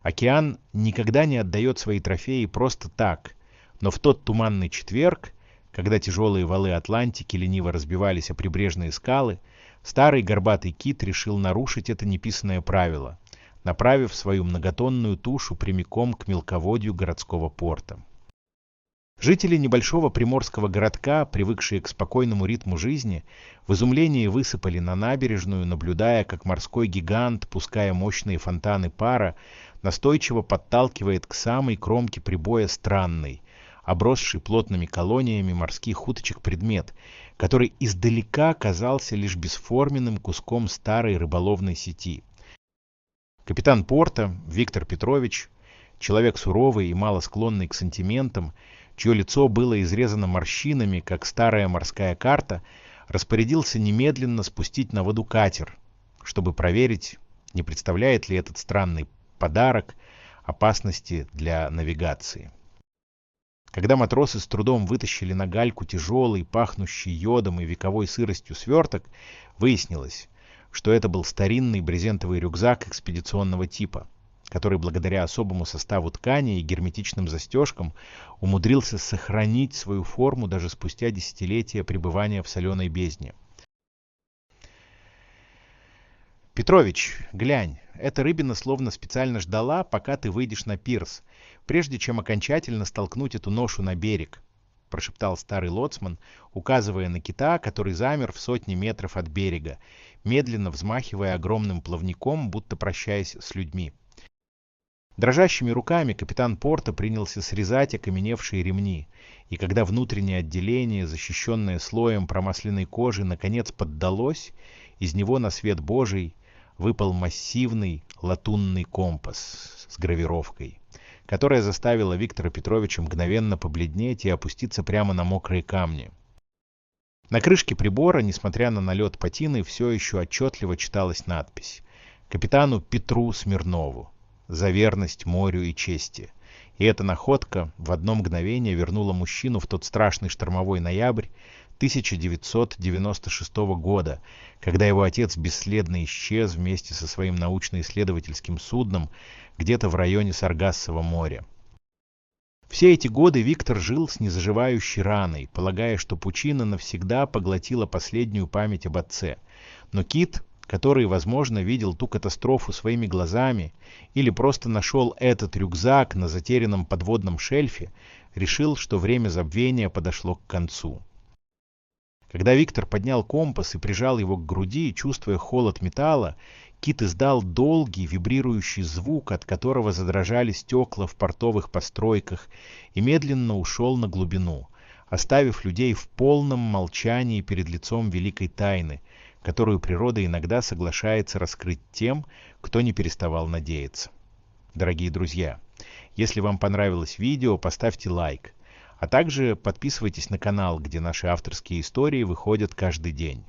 Океан никогда не отдает свои трофеи просто так, но в тот туманный четверг, когда тяжелые валы Атлантики лениво разбивались о прибрежные скалы, старый горбатый кит решил нарушить это неписанное правило, направив свою многотонную тушу прямиком к мелководью городского порта. Жители небольшого приморского городка, привыкшие к спокойному ритму жизни, в изумлении высыпали на набережную, наблюдая, как морской гигант, пуская мощные фонтаны пара, настойчиво подталкивает к самой кромке прибоя странный, обросший плотными колониями морских уточек предмет, который издалека казался лишь бесформенным куском старой рыболовной сети. Капитан порта Виктор Петрович, человек суровый и мало склонный к сантиментам, чье лицо было изрезано морщинами, как старая морская карта, распорядился немедленно спустить на воду катер, чтобы проверить, не представляет ли этот странный подарок опасности для навигации. Когда матросы с трудом вытащили на гальку тяжелый, пахнущий йодом и вековой сыростью сверток, выяснилось, что это был старинный брезентовый рюкзак экспедиционного типа, который благодаря особому составу ткани и герметичным застежкам умудрился сохранить свою форму даже спустя десятилетия пребывания в соленой бездне. «Петрович, глянь, эта рыбина словно специально ждала, пока ты выйдешь на пирс, прежде чем окончательно столкнуть эту ношу на берег», — прошептал старый лоцман, указывая на кита, который замер в сотне метров от берега, медленно взмахивая огромным плавником, будто прощаясь с людьми. Дрожащими руками капитан порта принялся срезать окаменевшие ремни, и когда внутреннее отделение, защищенное слоем промасленной кожи, наконец поддалось, из него на свет Божий выпал массивный латунный компас с гравировкой, которая заставила Виктора Петровича мгновенно побледнеть и опуститься прямо на мокрые камни. На крышке прибора, несмотря на налет патины, все еще отчетливо читалась надпись: «Капитану Петру Смирнову. За верность морю и чести». И эта находка в одно мгновение вернула мужчину в тот страшный штормовой ноябрь 1996 года, когда его отец бесследно исчез вместе со своим научно-исследовательским судном где-то в районе Саргассово моря. Все эти годы Виктор жил с незаживающей раной, полагая, что пучина навсегда поглотила последнюю память об отце. Но кит, который, возможно, видел ту катастрофу своими глазами или просто нашел этот рюкзак на затерянном подводном шельфе, решил, что время забвения подошло к концу. Когда Виктор поднял компас и прижал его к груди, чувствуя холод металла, кит издал долгий вибрирующий звук, от которого задрожали стекла в портовых постройках, и медленно ушел на глубину, оставив людей в полном молчании перед лицом великой тайны, которую природа иногда соглашается раскрыть тем, кто не переставал надеяться. Дорогие друзья, если вам понравилось видео, поставьте лайк, а также подписывайтесь на канал, где наши авторские истории выходят каждый день.